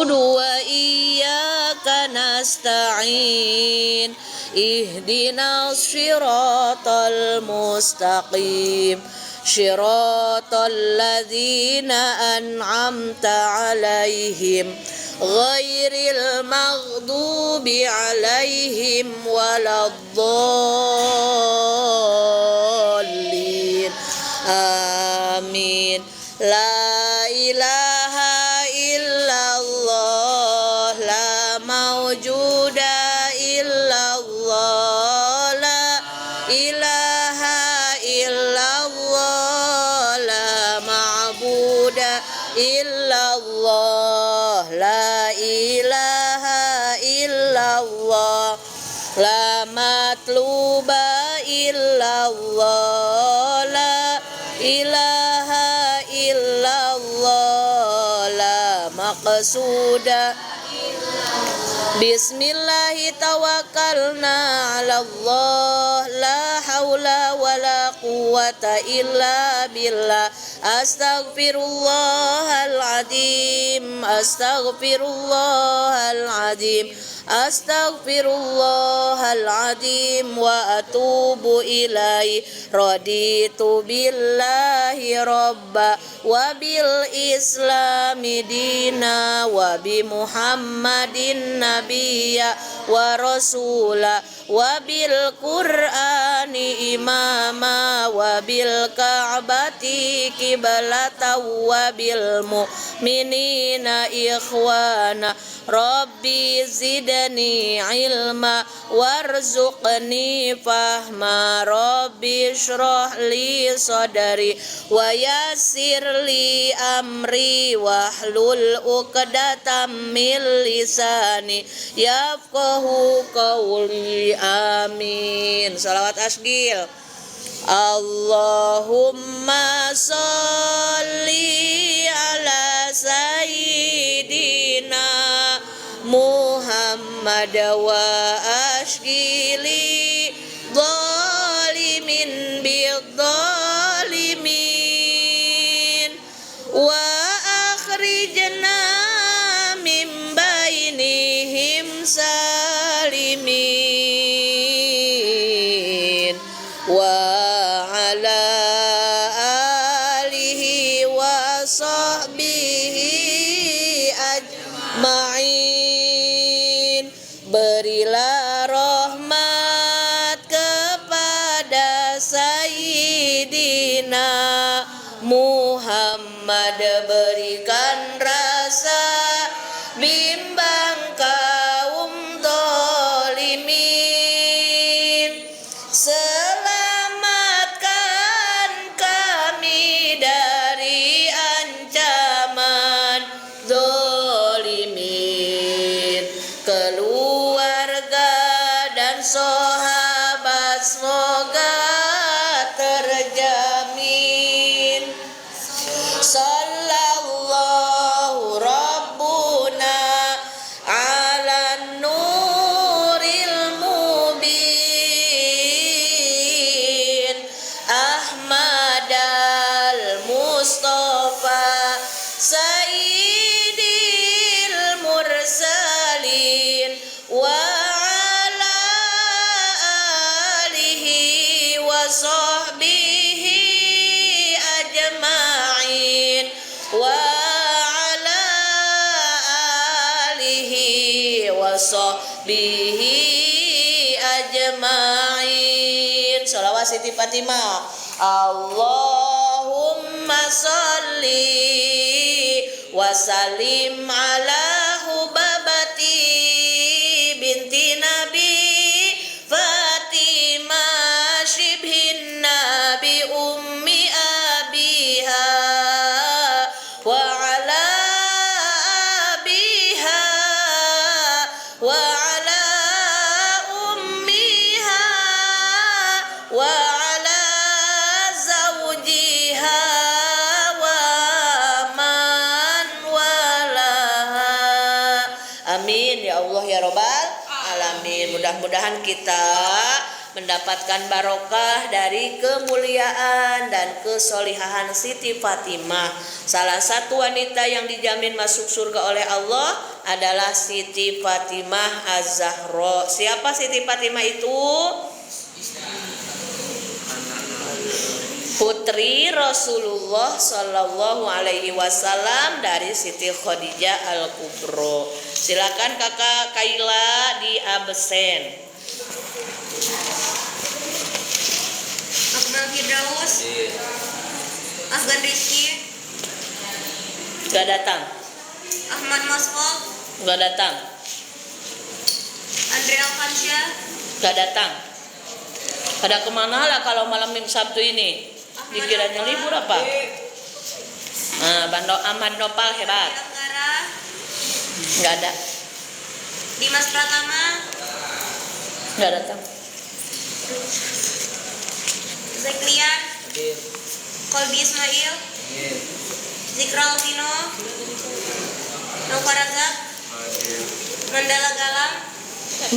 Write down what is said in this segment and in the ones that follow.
وإياك نستعين اهدنا الصراط المستقيم صراط الذين أنعمت عليهم غير المغضوب عليهم ولا الضالين آمين. La ilaha illallah, la mawjuda illallah, la ilaha illallah, la ma'buda illallah, la ilaha illallah, la matluba illallah, la ilaha illallah, la maqsuda. Bismillahi tawakkalna ala Allah, la haula wa la quwwata illa billah. Astaghfirullahaladzim, astaghfirullahaladzim, astaghfirullahaladzim wa atubu ilaihi. Raditu billahi robba wa bil islami dina wa bi muhammadin nabiyya wa rasula wa bil qur'ani imama wa bil ka'bati qiblata wa bil mu'minina ikhwana. Rabbi zidni ilma warzuqni fahma. Rabbi shrah li sadri wa yassir li amri wahlul uqdatam min lisani yafqahu qawli. Amin. Salawat asgil. Allahumma sholli ala sayyidina Muhammad wa ashgili dhalimin bidzalimin wa akhrijna min bainihim salimin wa ala alihi wa sahbihi ajma'in. Berilah rahmat kepada Sayyidina Muhammad, berikan rasa bimbang kaum zalimin. Selamatkan kami dari ancaman zalimin. Keluarga dan sahabat semoga terjamin. Sallallahu rabbuna ala nuril mubin Ahmad al-Mustafa Sayyidil mursalin wa ala alihi wa sahbihi ajma'in wa ala alihi wa sahbihi ajma'in. Sholawat Siti Fatimah. Allahumma sholli wa sallim ala hubabati binti Nabi Fatimah shibhin Nabi ummi abiha wa ala abiha wa ala ummiha wa ala zawjiha wa man walaha. Amin ya Allah ya Rabbal alamin. Mudah-mudahan kita mendapatkan barokah dari kemuliaan dan kesolihahan Siti Fatimah. Salah satu wanita yang dijamin masuk surga oleh Allah adalah Siti Fatimah Az-Zahra. Siapa Siti Fatimah itu? Putri Rasulullah Shallallahu Alaihi Wasallam dari Siti Khadijah Al-Kubro. Silakan kakak Kaila di absen. Akmal Firdaus, Afgan Rizky, Gak datang. Ahmad Masfok, Gak datang. Andre Alfansyah, Gak datang. Pada kemana lah kalau malam Minggu Sabtu ini? Dikiranya libur apa? Nah, Bando Ahmad Nopal hebat. Anggara, Gak ada. Dimas Pratama, Gak datang. Zeklian, Kolbi Ismail, Zikra Altino, Nova Razak, Mandala Galang,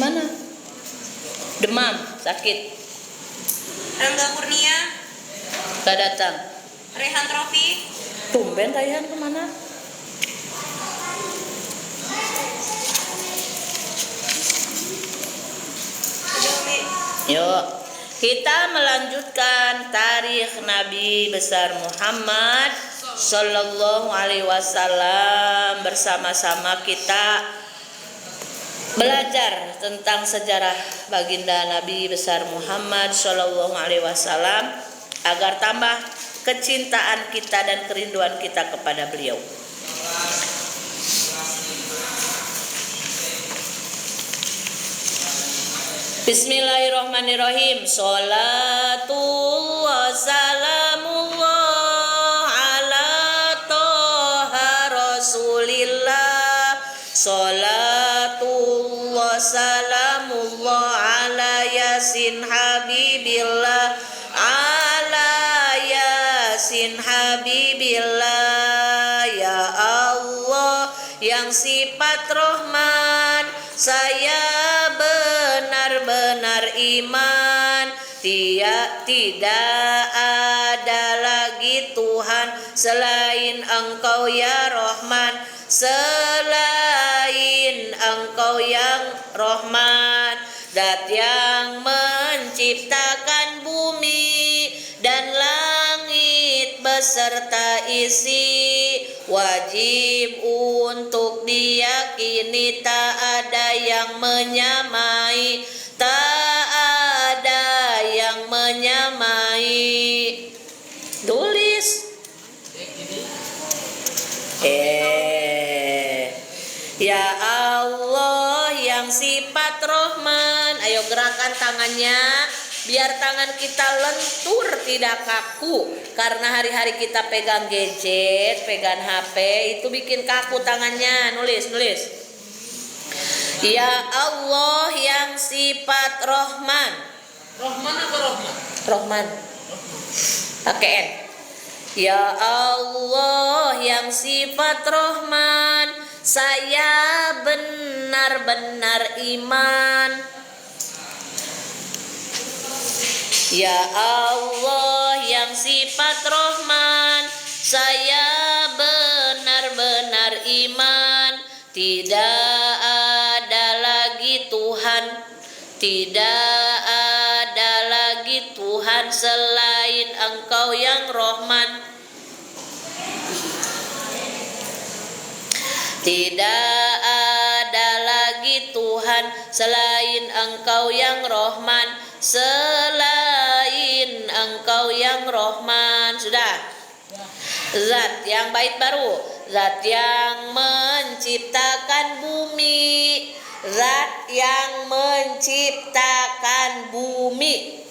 Mana? Demam, sakit. Rangga Kurnia, Gak datang. Rehan Trofi, Tumben Rayhan kemana? Jome, Yuk, kita melanjutkan tarikh Nabi besar Muhammad Sallallahu Alaihi Wasallam. Bersama-sama kita belajar tentang sejarah baginda Nabi besar Muhammad Sallallahu Alaihi Wasallam agar tambah kecintaan kita dan kerinduan kita kepada beliau. Bismillahirrahmanirrahim. Salatullah salamullah ala toha rasulillah. Salatullah salamullah ala yasin habibillah. Ala yasin habibillah. Ya Allah yang sifat Rahman, saya benar-benar iman. Tidak ada lagi Tuhan selain Engkau ya Rahman, selain Engkau yang Rahman. Zat yang menciptakan bumi dan langit beserta isi, wajib untuk diyakini tak ada yang menyamai, tak ada yang menyamai. Tulis. Ya Allah yang sifat Rahman. Ayo gerakan tangannya biar tangan kita lentur tidak kaku. Karena hari-hari kita pegang gadget, pegang HP, itu bikin kaku tangannya. Nulis. Ya Allah yang sifat Rahman. Rahman apa Rahman? Rahman. Pakai N. Ya Allah yang sifat Rahman, saya benar-benar iman. Ya Allah yang sifat Rahman, saya benar-benar iman. Tidak ada lagi Tuhan, tidak ada lagi Tuhan selain Engkau yang Rahman. Tidak ada lagi Tuhan selain Engkau yang Rahman, selain Engkau yang Rahman. Sudah. Zat yang bait baru, zat yang menciptakan bumi, zat yang menciptakan bumi,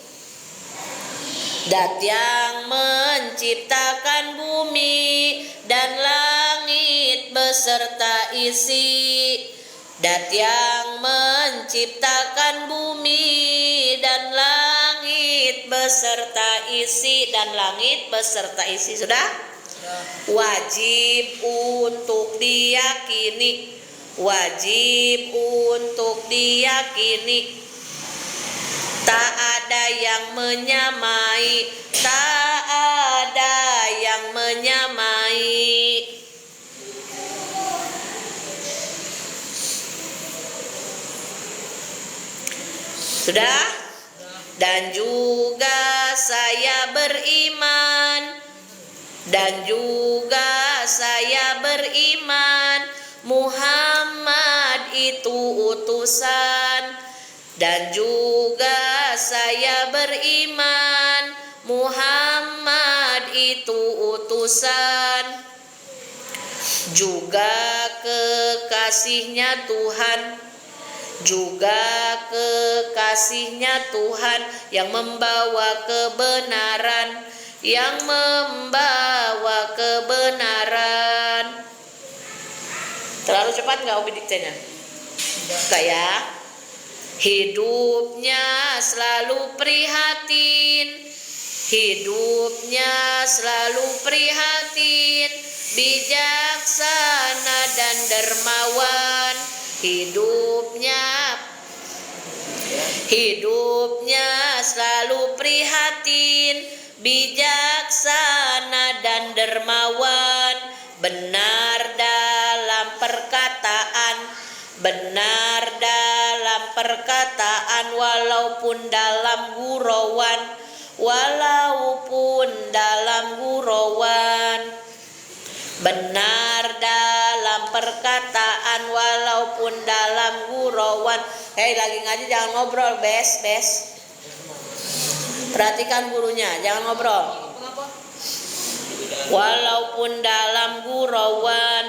zat yang menciptakan bumi dan langit beserta isi, zat yang menciptakan bumi dan langit beserta isi, dan langit beserta isi. Sudah? Wajib untuk diyakini, wajib untuk diyakini, Tak ada yang menyamai, tak ada yang menyamai. Sudah? Dan juga saya beriman, dan juga saya beriman Muhammad itu utusan, dan juga saya beriman Muhammad itu utusan, juga kekasihnya Tuhan, juga kekasihnya Tuhan yang membawa kebenaran, yang membawa kebenaran. Terlalu cepat nggak Umi diktenya? Enggak ya. Hidupnya selalu prihatin, hidupnya selalu prihatin, bijaksana dan dermawan. Hidupnya selalu prihatin, bijaksana dan dermawan, benar dalam perkataan, benar dalam perkataan, walaupun dalam gurauan, walaupun dalam gurauan, benar dalam perkataan walaupun dalam gurauan. Hei, lagi ngaji jangan ngobrol, bes. Perhatikan gurunya, jangan ngobrol. Walaupun dalam gurauan,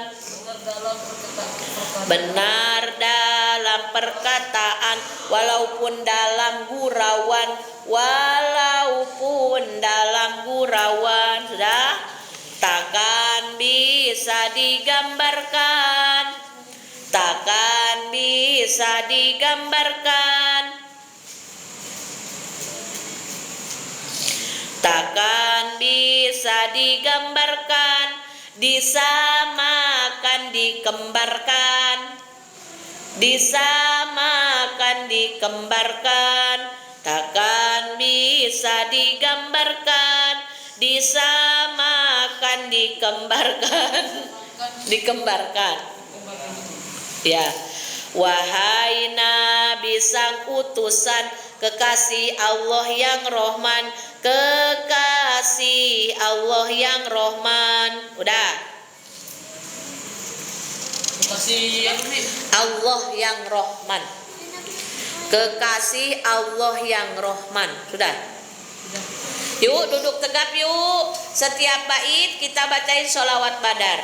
benar dalam perkataan walaupun dalam gurauan, walaupun dalam gurauan. Sudah? Takkan bisa digambarkan, takkan bisa digambarkan, takkan bisa digambarkan, disamakan, dikembarkan, disamakan, dikembarkan, takkan bisa digambarkan, disamakan, dikembarkan. Ya, wahai Nabi sang utusan, kekasih Allah yang Rahman, kekasih Allah yang Rahman. Udah. Kekasih apa nih? Allah yang Rahman, kekasih Allah yang Rahman. Sudah. Yuk duduk tegap yuk. Setiap bait kita bacain sholawat badar.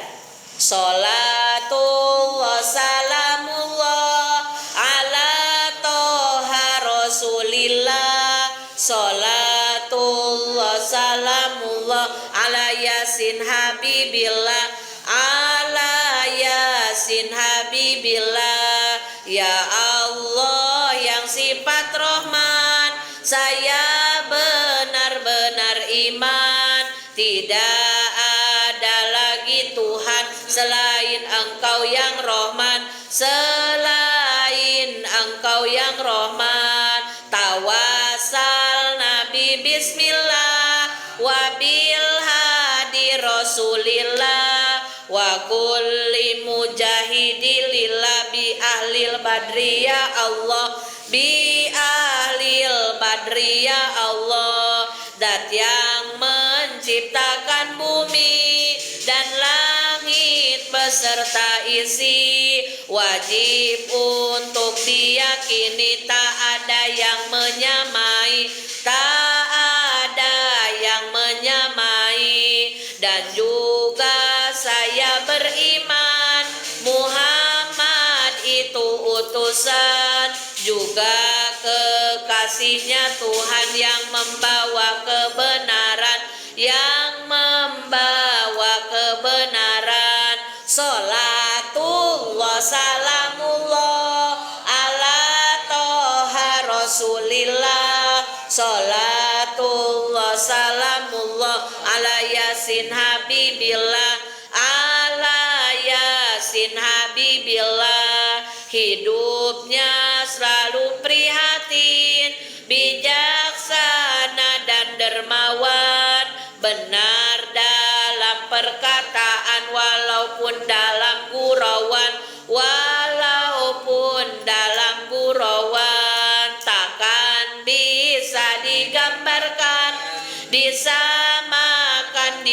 Sholatullah salamullah ala toha rasulillah. Sholatullah salamullah ala yasin habibillah, ala yasin habibillah. Ya Allah yang sifat Rahman, saya benar-benar iman, tidak ada lagi Tuhan selain Engkau yang Rahman, selain Engkau yang Rahman. Tawasal Nabi Bismillah wa bil hadi Rasulillah wa kulli mujahidilillah bi ahlil badri ya Allah, bi ahlil badri ya Allah. Dat yang menciptakan bumi dan langit beserta isi, wajib untuk diyakini tak ada yang menyamai, tak ada yang menyamai. Dan juga saya beriman Muhammad itu utusan, juga kekasihnya Tuhan yang membawa kebenaran, yang membawa kebenaran. Sholatullah salamullah ala toha rasulillah. Sholatullah salamullah ala yasin habibillah, ala yasin habibillah. Hidupnya selalu prihatin, bijak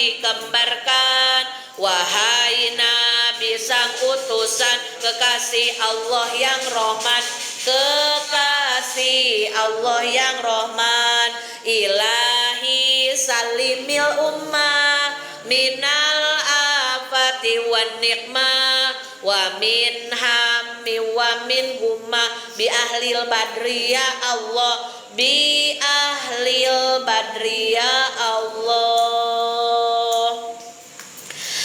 dikembarkan. Wahai Nabi sang utusan kekasih Allah yang Rahman, kekasih Allah yang Rahman, ilahi salimil ummah minal afati wan nikmah wa min hammi wa min gumma bi ahlil badri ya Allah, bi ahlil badri ya Allah.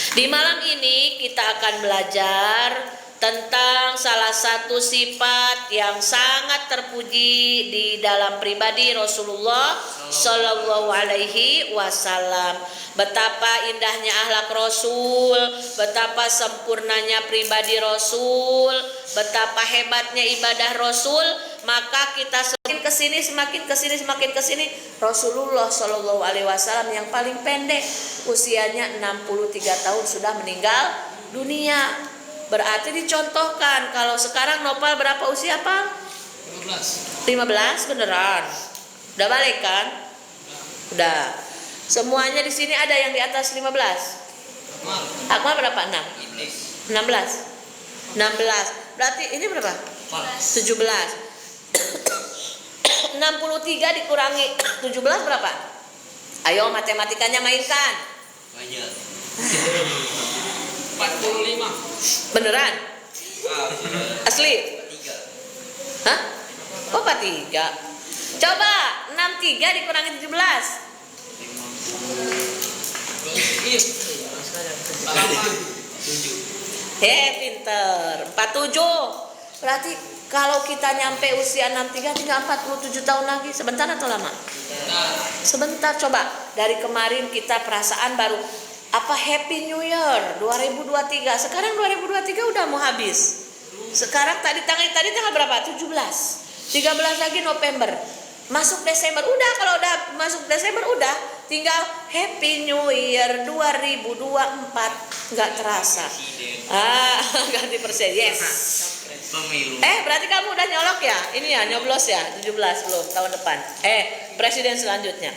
Di malam ini kita akan belajar tentang salah satu sifat yang sangat terpuji di dalam pribadi Rasulullah Shallallahu Alaihi Wasallam. Betapa indahnya akhlak Rasul, betapa sempurnanya pribadi Rasul, betapa hebatnya ibadah Rasul. Maka kita semakin kesini Rasulullah Shallallahu Alaihi Wasallam yang paling pendek usianya 63 tahun sudah meninggal dunia. Berarti dicontohkan, kalau sekarang Nopal berapa usia Pak? 15 beneran. Udah balik kan? Udah. Semuanya di sini ada yang di atas 15. Akmal berapa? 16. 16. Berarti ini berapa? 17. 63 dikurangi 17 berapa? Ayo matematikanya mainkan. Banyak. 45. Beneran? Asli? 3. Hah? Oh 43. Coba 63 dikurangi 17. Pinter. 47. Berarti kalau kita nyampe usia 63 tinggal 47 tahun lagi. Sebentar atau lama? Sebentar. Coba dari kemarin kita perasaan baru apa Happy New Year 2023. Sekarang 2023 udah mau habis. Sekarang tadi tanggal berapa? 17. 13 lagi November. Masuk Desember. Udah, kalau udah masuk Desember udah tinggal Happy New Year 2024. Enggak terasa. Ganti presiden. Yes. Pemilu. Berarti kamu udah nyolok ya? Ini ya nyoblos ya? 17 belum tahun depan. Presiden selanjutnya.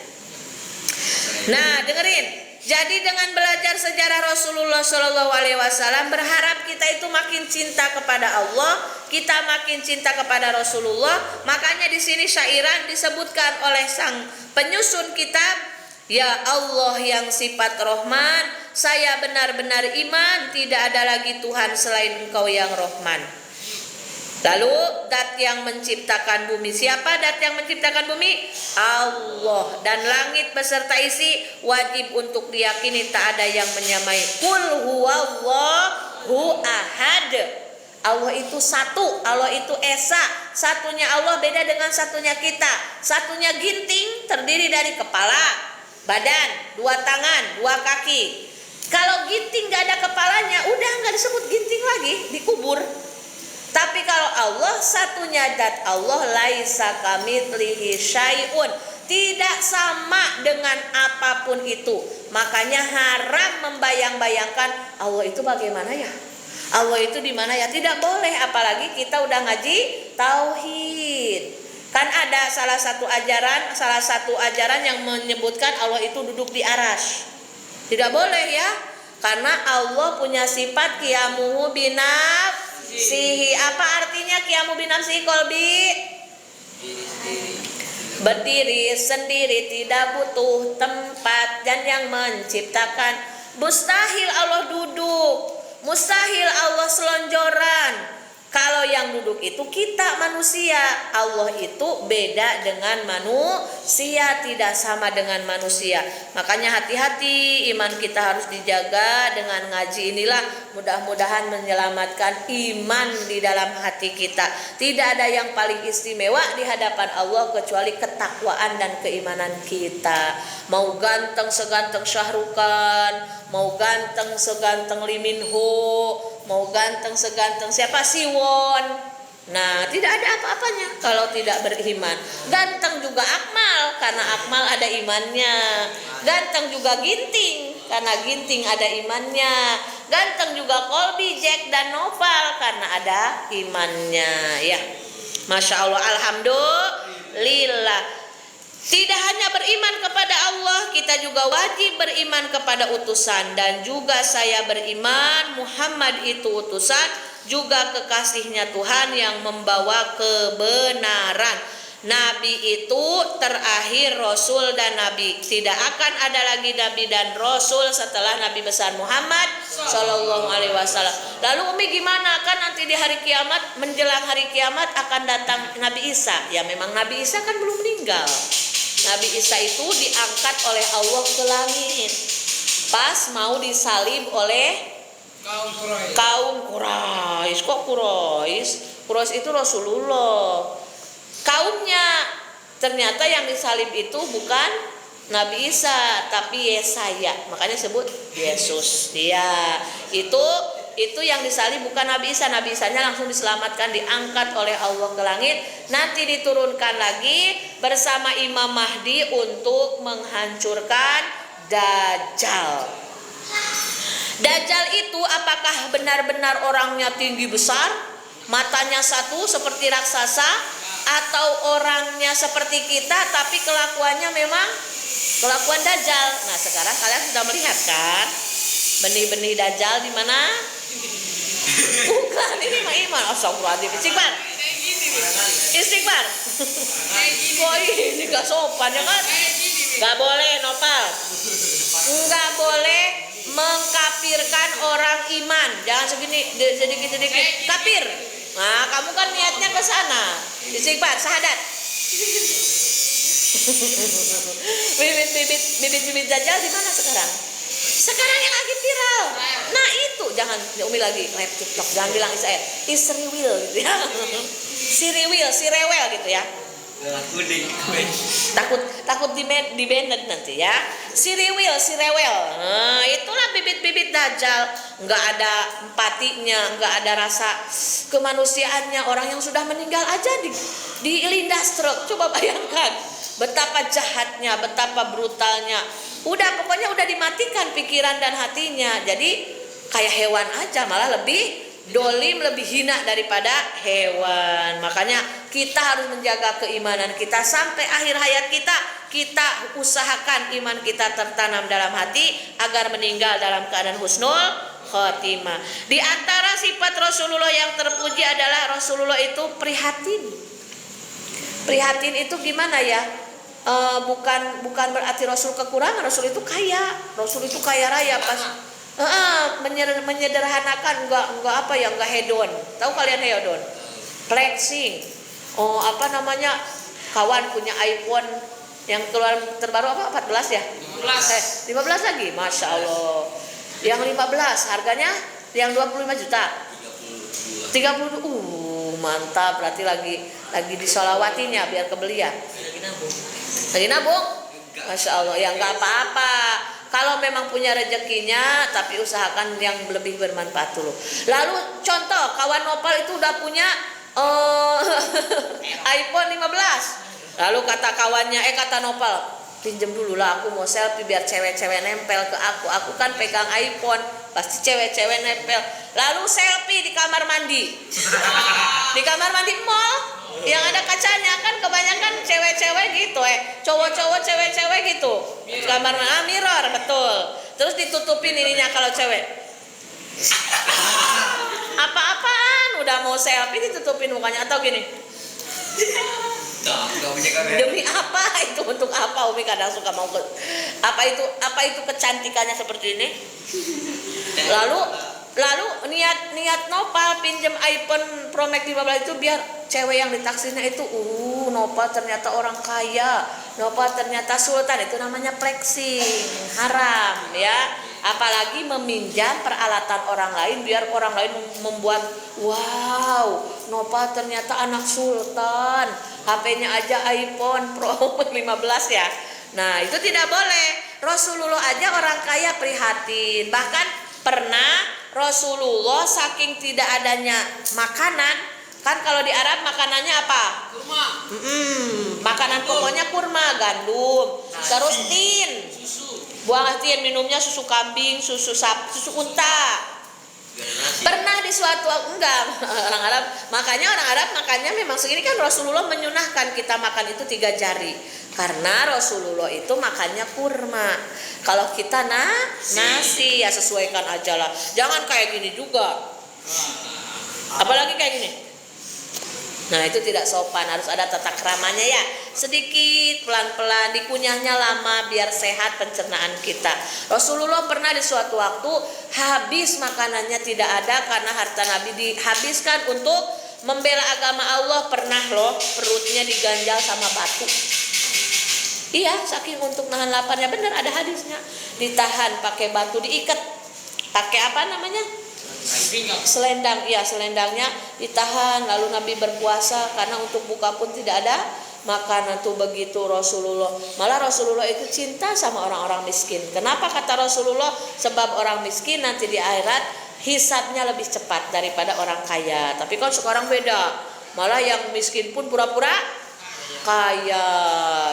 Nah, dengerin. Jadi dengan belajar sejarah Rasulullah Shallallahu Alaihi Wasallam, berharap kita itu makin cinta kepada Allah, kita makin cinta kepada Rasulullah. Makanya di sini syairan disebutkan oleh sang penyusun kitab, ya Allah yang sifat Rahman, saya benar-benar iman tidak ada lagi Tuhan selain Engkau yang Rahman. Lalu dat yang menciptakan bumi. Siapa dat yang menciptakan bumi? Allah. Dan langit beserta isi wajib untuk diyakini tak ada yang menyamai. Qul huwallahu ahad. Allah itu satu, Allah itu esa. Satunya Allah beda dengan satunya kita. Satunya ginting terdiri dari kepala, badan, 2 tangan, 2 kaki. Kalau ginting gak ada kepalanya, udah gak disebut ginting lagi, dikubur. Tapi kalau Allah satunya dat Allah laisa kamitslihi syai'un, tidak sama dengan apapun itu. Makanya haram membayang-bayangkan Allah itu bagaimana ya? Allah itu di mana ya? Tidak boleh, apalagi kita udah ngaji tauhid. Kan ada salah satu ajaran yang menyebutkan Allah itu duduk di arasy. Tidak boleh ya? Karena Allah punya sifat qiyamuhu binafsihi. Apa artinya qiyamu binafsihi kolbi? Berdiri sendiri, tidak butuh tempat. Dan yang menciptakan, mustahil Allah duduk, mustahil Allah selonjoran. Kalau yang duduk itu kita manusia, Allah itu beda dengan manusia, tidak sama dengan manusia. Makanya hati-hati, iman kita harus dijaga. Dengan ngaji inilah mudah-mudahan menyelamatkan iman di dalam hati kita. Tidak ada yang paling istimewa di hadapan Allah kecuali ketakwaan dan keimanan kita. Mau ganteng seganteng Syahrukan, mau ganteng seganteng Lee Min Ho, mau ganteng seganteng siapa Siwon. Nah, tidak ada apa-apanya kalau tidak beriman. Ganteng juga Akmal karena Akmal ada imannya. Ganteng juga Ginting karena Ginting ada imannya. Ganteng juga Kolbi, Jack dan Noval karena ada imannya. Ya, Masya Allah, alhamdulillah. Tidak hanya beriman kepada Allah, kita juga wajib beriman kepada utusan. Dan juga saya beriman Muhammad itu utusan, juga kekasihnya Tuhan yang membawa kebenaran. Nabi itu terakhir Rasul dan Nabi. Tidak akan ada lagi Nabi dan Rasul setelah Nabi besar Muhammad Sallallahu Alaihi Wasallam. Lalu Umi gimana? Kan nanti di hari kiamat, menjelang hari kiamat akan datang Nabi Isa. Ya memang Nabi Isa kan belum meninggal. Nabi Isa itu diangkat oleh Allah ke langit pas mau disalib oleh kaum Quraisy. Kok Quraisy? Quraisy itu Rasulullah. Kaumnya ternyata yang disalib itu bukan Nabi Isa tapi Yesaya, makanya sebut Yesus. Ya, itu yang disalib bukan Nabi Isa. Nabi Isanya langsung diselamatkan, diangkat oleh Allah ke langit. Nanti diturunkan lagi bersama Imam Mahdi untuk menghancurkan Dajjal. Dajjal itu apakah benar-benar orangnya tinggi besar, matanya satu seperti raksasa, atau orangnya seperti kita tapi kelakuannya memang kelakuan Dajjal? Nah, sekarang kalian sudah melihat kan benih-benih Dajjal di mana? Bukan, ini mah iman. Astagfirullahaladzim. Istighfar. Istighfar. Kok ini gak sopan ya kan? Gak boleh Nopal. Gak boleh mengkafirkan orang iman. Jangan segini sedikit-sedikit kafir. Nah, kamu kan niatnya ke sana. Istighfar, syahadat. Bibit Dajjal di mana sekarang? Sekarang yang lagi viral. Nah, itu jangan Umi lagi live TikTok, jangan bilang Israel. Israel gitu ya. Si rewel gitu ya. Takut di banned nanti ya. Si rewel. Nah, itulah bibit-bibit Dajjal. Nggak ada empatinya, nggak ada rasa kemanusiaannya. Orang yang sudah meninggal aja dilindas truk. Coba bayangkan betapa jahatnya, betapa brutalnya. Pokoknya udah dimatikan pikiran dan hatinya. Jadi kayak hewan aja, malah lebih dolim, lebih hina daripada hewan. Makanya kita harus menjaga keimanan kita sampai akhir hayat kita. Kita usahakan iman kita tertanam dalam hati agar meninggal dalam keadaan husnul khotimah. Di antara sifat Rasulullah yang terpuji adalah Rasulullah itu prihatin. Prihatin itu gimana ya? Bukan berarti Rasul kekurangan. Rasul itu kaya. Rasul itu kaya raya pas. Menyederhanakan, enggak hedon. Tahu kalian hedon? Flexing. Kawan punya iPhone yang keluar terbaru 14 ya? 15 lagi, Masya Allah. Yang 15 harganya yang 25 juta. 32. Mantap, berarti lagi disolawatinya biar kebelian. Lagi nabung. Masya Allah, ya enggak apa-apa. Kalau memang punya rezekinya, tapi usahakan yang lebih bermanfaat dulu. Lalu contoh, kawan Nopal itu udah punya iPhone 15. Lalu kata kawannya, kata Nopal, pinjem dulu lah, aku mau selfie biar cewek-cewek nempel ke aku. Aku kan pegang iPhone, pasti cewek-cewek nempel. Lalu selfie di kamar mandi. Di kamar mandi mall. Yang ada kacanya kan kebanyakan cewek-cewek gitu cowok-cowok cewek-cewek gitu. Kamar mirror, betul. Terus ditutupin ininya kalau cewek. Apa-apaan udah mau selfie ditutupin mukanya atau gini. Demi apa itu? Untuk apa? Umi kadang suka mau apa itu kecantikannya seperti ini. Lalu niat Nopal pinjem iPhone Pro Max 15 itu biar cewek yang ditaksirnya itu Nopal ternyata orang kaya, Nopal ternyata sultan. Itu namanya flexing, haram ya. Apalagi meminjam peralatan orang lain biar orang lain membuat wow, Nopal ternyata anak sultan, HP-nya aja iPhone Pro 15 ya. Nah, itu tidak boleh. Rasulullah aja orang kaya prihatin. Bahkan pernah Rasulullah saking tidak adanya makanan, kan kalau di Arab makanannya apa? Kurma. Makanan pokoknya kurma, gandum, terus tin. Buang tin, minumnya susu kambing, susu unta. Pernah di suatu enggak orang Arab makannya memang segini kan Rasulullah menyunahkan kita makan itu 3 jari karena Rasulullah itu makannya kurma. Kalau kita nasi ya sesuaikan aja lah. Jangan kayak gini juga. Apalagi kayak gini. Nah itu tidak sopan, harus ada tata keramanya ya. Sedikit pelan-pelan, dikunyahnya lama biar sehat pencernaan kita. Rasulullah pernah di suatu waktu habis makanannya tidak ada karena harta Nabi dihabiskan untuk membela agama Allah. Pernah loh perutnya diganjal sama batu. Iya, saking untuk nahan laparnya, benar ada hadisnya. Ditahan pakai batu, diikat. Pakai apa namanya? Selendang, iya selendangnya ditahan. Lalu Nabi berpuasa karena untuk buka pun tidak ada makanan. Tuh begitu Rasulullah. Malah Rasulullah itu cinta sama orang-orang miskin. Kenapa kata Rasulullah? Sebab orang miskin nanti di akhirat hisabnya lebih cepat daripada orang kaya. Tapi kan sekarang beda. Malah yang miskin pun pura-pura kaya.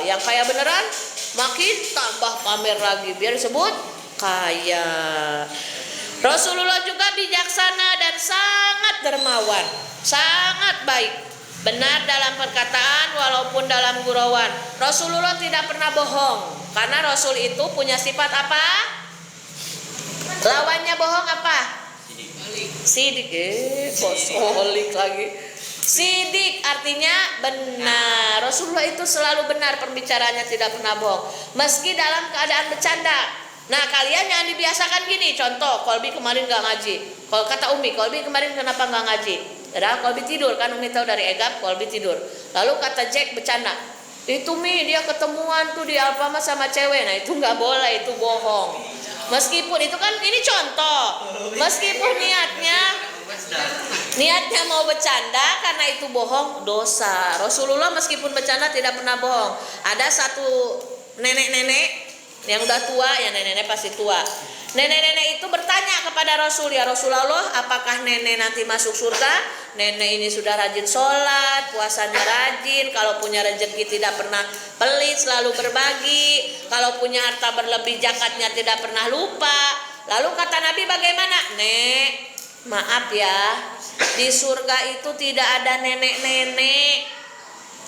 Yang kaya beneran makin tambah pamer lagi biar disebut kaya. Rasulullah juga bijaksana dan sangat dermawan, sangat baik, benar dalam perkataan walaupun dalam gurauan. Rasulullah tidak pernah bohong, karena Rasul itu punya sifat apa? Lawannya bohong apa? Sidik. Bosolik lagi. Sidik artinya benar. Rasulullah itu selalu benar pembicaranya, tidak pernah bohong, meski dalam keadaan bercanda. Nah kalian jangan dibiasakan gini. Contoh, Kolbi kemarin gak ngaji. Kalau kata Umi, Kolbi kemarin kenapa gak ngaji? Padahal Kolbi tidur, kan Umi tahu dari Egap, Kolbi tidur. Lalu kata Jack bercanda, itu Mi dia ketemuan tuh di Alfamart sama cewek. Nah itu gak boleh, itu bohong. Meskipun itu kan ini contoh, meskipun niatnya mau bercanda, karena itu bohong dosa. Rasulullah meskipun bercanda tidak pernah bohong. Ada satu nenek-nenek yang udah tua, ya nenek-nenek pasti tua. Nenek-nenek itu bertanya kepada Rasul, ya Rasulullah, apakah nenek nanti masuk surga? Nenek ini sudah rajin sholat, puasanya rajin, kalau punya rezeki tidak pernah pelit, selalu berbagi, kalau punya harta berlebih zakatnya tidak pernah lupa. Lalu kata Nabi, bagaimana? Nek, maaf ya, di surga itu tidak ada nenek-nenek.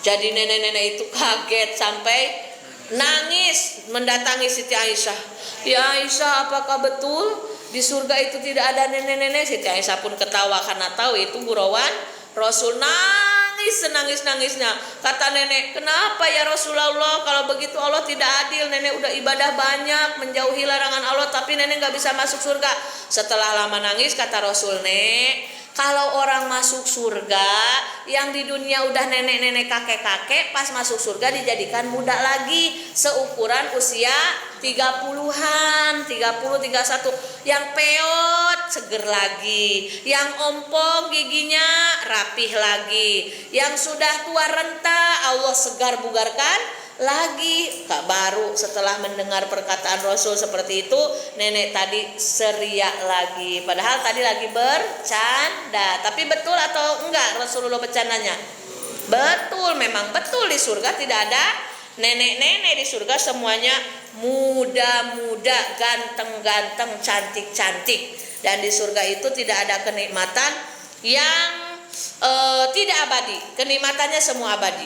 Jadi nenek-nenek itu kaget sampai nangis mendatangi Siti Aisyah. Ya Aisyah, apakah betul di surga itu tidak ada nenek-nenek? Siti Aisyah pun ketawa karena tahu itu gurauan Rasul. Nangis senangis-nangisnya. Kata nenek, kenapa ya Rasulullah? Kalau begitu Allah tidak adil. Nenek udah ibadah banyak, menjauhi larangan Allah, tapi nenek gak bisa masuk surga. Setelah lama nangis kata Rasul, nek, kalau orang masuk surga yang di dunia udah nenek-nenek kakek-kakek, pas masuk surga dijadikan muda lagi, seukuran usia 30-an, 30, 31. Yang peot seger lagi, yang ompong giginya rapih lagi, yang sudah tua renta Allah segar bugarkan lagi. Kak baru setelah mendengar perkataan Rasul seperti itu, nenek tadi seriak lagi, padahal tadi lagi bercanda. Tapi betul atau enggak Rasulullah bercandanya? Betul, memang betul. Di surga tidak ada nenek-nenek. Di surga semuanya muda-muda, ganteng-ganteng, cantik-cantik. Dan di surga itu tidak ada kenikmatan yang tidak abadi. Kenikmatannya semua abadi.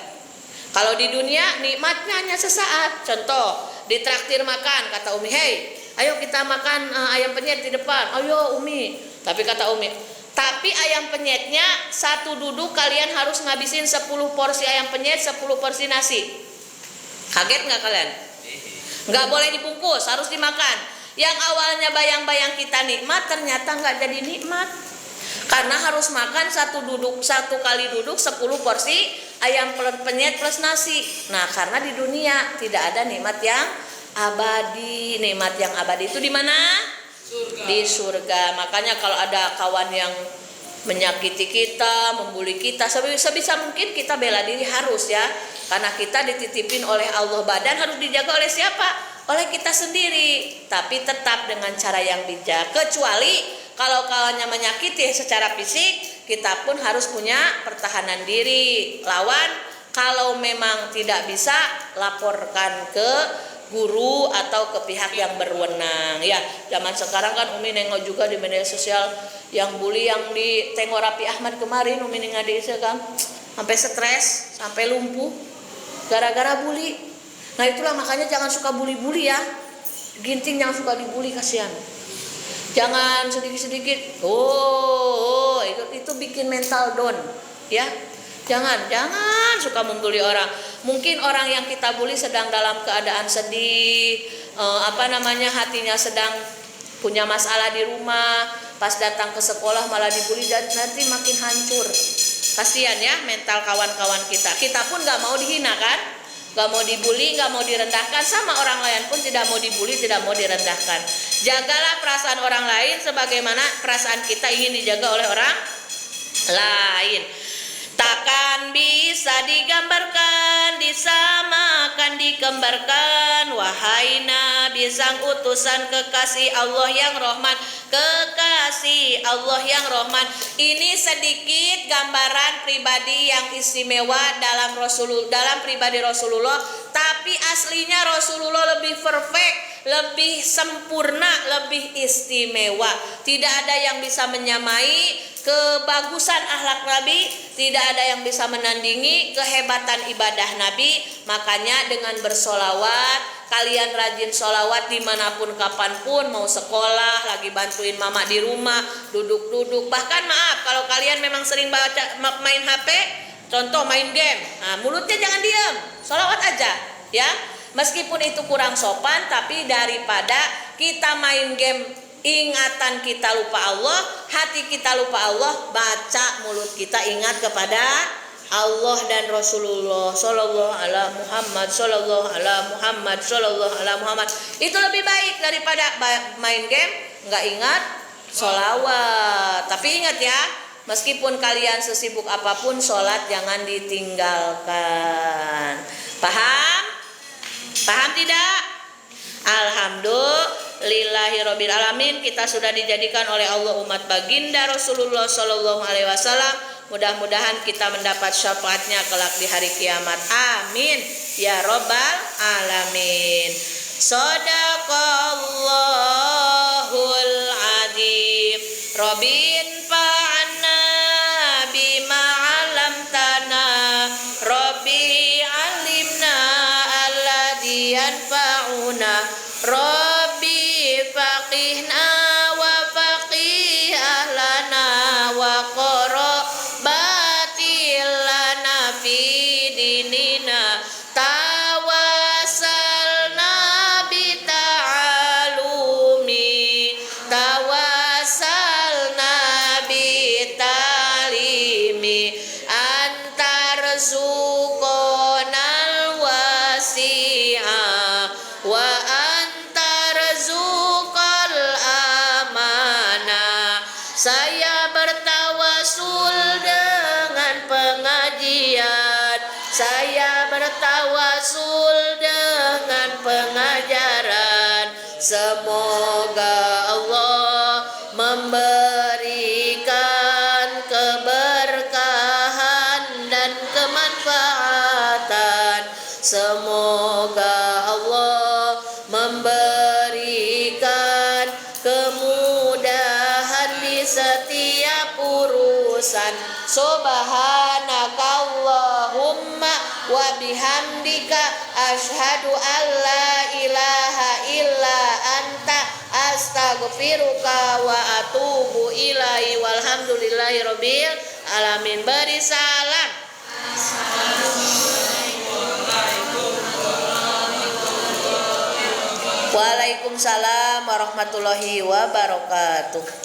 Kalau di dunia nikmatnya hanya sesaat. Contoh, ditraktir makan, kata Umi, hei, ayo kita makan ayam penyet di depan. Ayo Umi. Tapi kata Umi, tapi ayam penyetnya satu duduk kalian harus ngabisin 10 porsi ayam penyet, 10 porsi nasi. Kaget nggak kalian? Nggak boleh dibungkus, harus dimakan. Yang awalnya bayang-bayang kita nikmat, ternyata nggak jadi nikmat. Karena harus makan satu kali duduk 10 porsi ayam penyet plus nasi. Nah, karena di dunia tidak ada nikmat yang abadi. Nikmat yang abadi itu di mana? Surga. Di surga. Makanya kalau ada kawan yang menyakiti kita, membuli kita, sebisa mungkin kita bela diri, harus ya. Karena kita dititipin oleh Allah, badan harus dijaga oleh siapa? Oleh kita sendiri. Tapi tetap dengan cara yang bijak. Kecuali kalau kawannya menyakiti secara fisik, kita pun harus punya pertahanan diri, lawan. Kalau memang tidak bisa, laporkan ke guru atau ke pihak yang berwenang. Ya, zaman sekarang kan Umi nengok juga di media sosial, yang bully yang di Tenggo Rapi Ahmad kemarin umini ngadi kan sampai stres, sampai lumpuh gara-gara bully. Nah itulah makanya jangan suka bully-bully ya. Ginting jangan suka dibully, kasihan. Jangan sedikit-sedikit. Itu bikin mental down, ya. Jangan suka membuli orang. Mungkin orang yang kita bully sedang dalam keadaan sedih, hatinya sedang punya masalah di rumah, pas datang ke sekolah malah dibully dan nanti makin hancur. Kasihan ya mental kawan-kawan kita. Kita pun nggak mau dihina kan? Gak mau dibully, gak mau direndahkan. Sama orang lain pun tidak mau dibully, tidak mau direndahkan. Jagalah perasaan orang lain sebagaimana perasaan kita ingin dijaga oleh orang lain. Takkan bisa digambarkan, disamakan, dikembarkan, wahai Nabi sang utusan kekasih Allah yang rahman, kekasih Allah yang rahman. Ini sedikit gambaran pribadi yang istimewa dalam pribadi Rasulullah, tapi aslinya Rasulullah lebih perfect, lebih sempurna, lebih istimewa. Tidak ada yang bisa menyamai kebagusan akhlak Nabi, tidak ada yang bisa menandingi kehebatan ibadah Nabi. Makanya dengan bersolawat, kalian rajin solawat dimanapun kapanpun, mau sekolah, lagi bantuin mama di rumah, duduk-duduk. Bahkan maaf, kalau kalian memang sering main HP, contoh main game, nah, mulutnya jangan diam, solawat aja ya. Meskipun itu kurang sopan, tapi daripada kita main game ingatan kita lupa Allah, hati kita lupa Allah, baca mulut kita ingat kepada Allah dan Rasulullah sallallahu alaihi Muhammad sallallahu alaihi Muhammad sallallahu alaihi Muhammad. Itu lebih baik daripada main game nggak ingat sholawat. Tapi ingat ya, meskipun kalian sesibuk apapun, sholat jangan ditinggalkan. Paham? Paham tidak? Alhamdulillahirabbil alamin, kita sudah dijadikan oleh Allah umat baginda Rasulullah sallallahu alaihi wasallam. Mudah-mudahan kita mendapat syafaatnya kelak di hari kiamat. Amin ya rabbal alamin. Shadaqallahul adzim. Rabbin fa'anna bima 'allamtana. Rabbi 'allimna alladzi yanfa'una. Rabbi faqihna wa faqih ahlana wa qarabatil lana fi dinina. Tawassalna bita'alumi, tawassalna bitalimi, antar zuqonal wasi'a wa saya bertawasul dengan pengajian, saya bertawasul dengan pengajaran. Semoga Allah memberikan keberkahan dan kemanfaatan. Semoga Allah memberikan kemudahan di setiap urusan. Subhanakallahumma wa bihamdika asyhadu an la ilaha illa anta astaghfiruka wa atubu ilaihi. Walhamdulillahirabbil alamin. Beri salam. Waalaikumsalam warahmatullahi wabarakatuh.